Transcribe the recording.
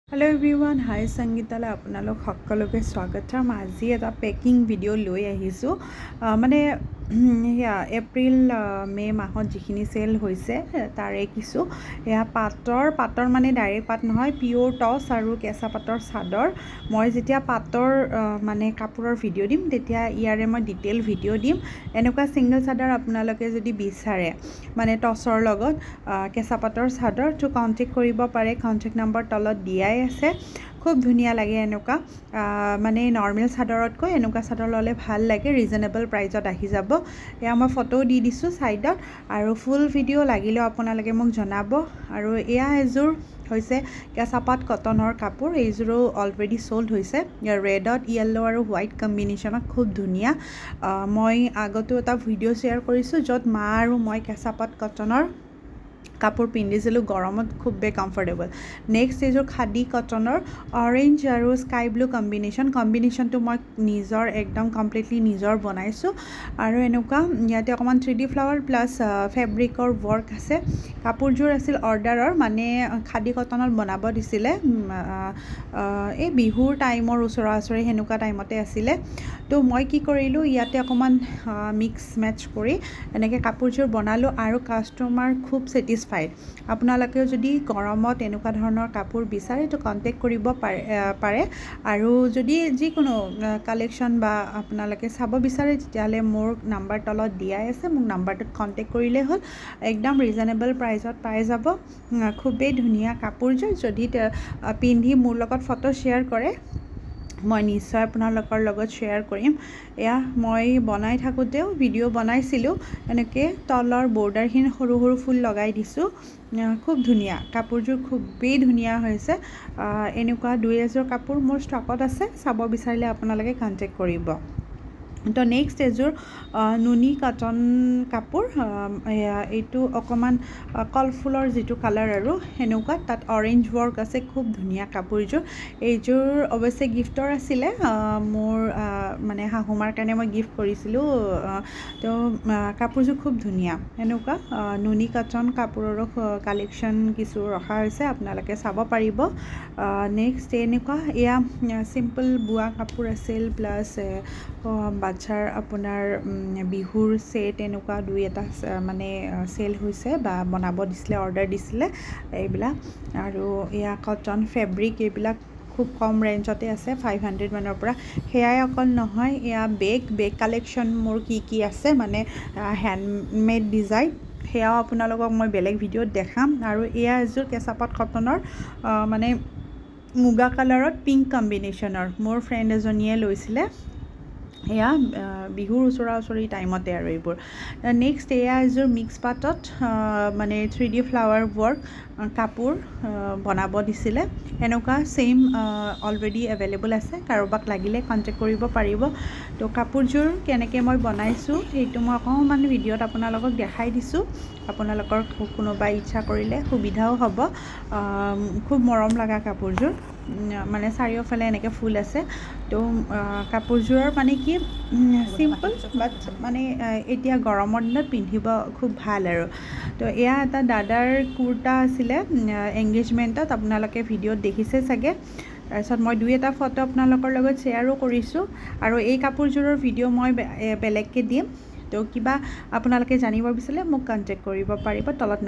hello everyone high संगीताले आपनालोक सकलोके स्वागतम আজি এটা পেকিং ভিডিও লৈ আহিছো মানে या एप्रिल मे माहत जिखिनि सेल होइसे तारे किछु या पाटर माने डाइरेक्ट पाट নহয় पियोर टस আৰু केसा पाटर सादर মই যেতিয়া पाटर মানে কাপোৰৰ ভিডিও দিম তেতিয়া ইয়াৰে মই ডিটেইল ভিডিও দিম এনেকুৱা সিঙ্গেল সাদৰ আপোনালোকে যদি বিচাৰে মানে টসৰ লগত কেঁচা পাটৰ সাদৰ তো কন্টাক্ট কৰিব পাৰে কন্টাক্ট নম্বৰ তলত দিয়াই আছে খুব ধুনিয়া লাগে এনেকুৱা মানে নৰমাল সাদৰতকৈ এনেকুৱা সাদৰ ললে ভাল লাগে ৰিজনেবল প্ৰাইজত আহি যাব এয়া মই ফটো দি দিছো সাইডত আৰু ফুল ভিডিও লাগিলে আপোনালোকে মোক জনাব আৰু এয়া এজোৰ হৈছে কেঁচাপাত কটনৰ কাপোৰ এইজোৰো অলৰেডি সোল্ড হৈছে ৰেডত ইয়েলো আৰু হোৱাইট কম্বিনেশনত খুব ধুনিয়া মই আগতো এটা ভিডিও শেয়াৰ কৰিছো যত মা আৰু মই কেঁচাপাত কটনৰ কাপোৰ পিন্ধিছিলো গৰমত খুব কমফৰ্টেবল নেক্সট এজোৰ খাদি কটনৰ অৰেঞ্জ আৰু স্কাই ব্লু কম্বিনেশনটো মই নিজৰ একদম কমপ্লিটলি নিজৰ বনাইছো আৰু এনেকুৱা ইয়াতে অকমান 3D ফ্লাৱাৰ প্লাস ফেব্ৰিকৰ ওয়াৰ্ক আছে কাপোৰজোৰ আছিল অৰ্ডাৰৰ মানে খাদি কটনত বনাব দিছিলে এই বিহুৰ টাইমৰ ওচৰা-ওচৰি হেনুকা টাইমতে আছিল তো মই কি কৰিলো ইয়াতে অকমান মিক্স ম্যাচ কৰি এনেকে কাপোৰজোৰ বনালো আৰু কাস্টমাৰ খুব স্যাটিসফাইড আপোনালোকে যদি গৰমত এনেকুৱা ধৰণৰ কাপোৰ বিচাৰে তো কন্টাক্ট কৰিব পাৰে আৰু যদি যিকোনো কালেকশন বা আপোনালোকে চাব বিচাৰে তেতিয়ালে মোৰ নাম্বাৰ তলত দিয়াই আছে মোক নাম্বাৰটোত কন্টাক্ট কৰিলে হ'ল একদম ৰিজনেবল প্ৰাইজত পাই যাব খুবেই ধুনিয়া কাপোৰজোৰ যদি পিন্ধি মোৰ লগত ফটো শেয়াৰ কৰে মই নিশ্চয় আপোনালোকৰ লগত শেয়াৰ কৰিম এয়া মই বনাই থাকোতেও ভিডিও বনাইছিলো এনেকে তলৰ বৰ্ডাৰখিনি সৰু সৰু ফুল লগাই দিছো খুব ধুনিয়া কাপোৰজোৰ খুবেই ধুনিয়া হৈছে এনেকুৱা দুই এজোৰ কাপোৰ মোৰ ষ্টকত আছে চাব বিচাৰিলে আপোনালোকে কন্টাক্ট কৰিব তো নেক্সট এজোৰ নুনি কটন কাপোৰ এইটো অকমান কলফুলৰ যেটো কালাৰ আৰু হেনুকা তাত অৰেঞ্জ ওয়াৰ্ক আছে খুব ধুনিয়া কাপোৰজোৰ এইজোৰ অৱশ্যে গিফটৰ আছিল মোৰ মানে হাহুমাৰ কাৰণে মই গিফট কৰিছিলো তো কাপোৰজোৰ খুব ধুনিয়া হেনুকা নুনি কটন কাপোৰৰ কালেকশন কিছু ৰখা হৈছে আপোনালোকে চাব পাৰিব নেক্সট এনেকুৱা এয়া সিম্পল বুৱা কাপোৰ আছিল প্লাস বাচ্চাৰ আপোনাৰ বিহুৰ সেট এনেকুৱা দুই এটা মানে সেল হৈছে বা বনাব দিছিলে অৰ্ডাৰ দিছিলে এইবিলাক আৰু এয়া কটন ফেব্ৰিক এইবিলাক খুব কম ৰেঞ্জতে আছে 500 মানৰ পৰা হেয়াই অকল নহয় এয়া বেগ কালেকশন মোৰ কি আছে মানে হ্যান্ডমেড ডিজাইন হেয়াও আপোনালোকক মই বেলেগ ভিডিওত দেখাম আৰু এয়া এজোৰ কেঁচাপাত কটনৰ মানে মুগা কালাৰত পিংক কম্বিনেশনৰ মোৰ ফ্ৰেন্ড এজনীয়ে লৈছিলে এয়া বিহুৰ ওচৰা-ওচৰি টাইমতে আৰু এইবোৰ নেক্সট এয়া এজোৰ মিক্স পাটত মানে 3D ফ্লাৱাৰ ওয়াৰ্ক কাপোৰ বনাব দিছিলে এনেকুৱা সেম অলৰেডি अवेलेबल আছে কাৰোবাক লাগিলে কন্টাক্ট কৰিব পাৰিব তো কাপোৰজোৰ কেনেকৈ মই বনাইছো এইটো মই অকমান ভিডিওত আপোনালোকক দেখাই দিছো আপোনালোকৰ কোনোবা ইচ্ছা কৰিলে সুবিধাও হ'ব খুব মৰম লগা কাপোৰজোৰ মানে চাৰিওফালে এনেকৈ ফুল আছে তো কাপোৰজোৰৰ মানে কি সিম্পল বাট মানে এতিয়া গৰমৰ দিনত পিন্ধিব খুব ভাল আৰু তো এয়া এটা দাদাৰ কুৰ্তা আছিল এংগেজমেন্টত আপোনালোকে ভিডিওত দেখিছে চাগে তাৰপিছত মই দুই এটা ফটো আপোনালোকৰ লগত শেয়াৰো কৰিছো আৰু এই কাপোৰজোৰৰ ভিডিও মই বেলেগকে দিম তো কিবা আপোনালোকে জানিব বিচাৰিলে মোক কন্টাক্ট কৰিব পাৰিব তলত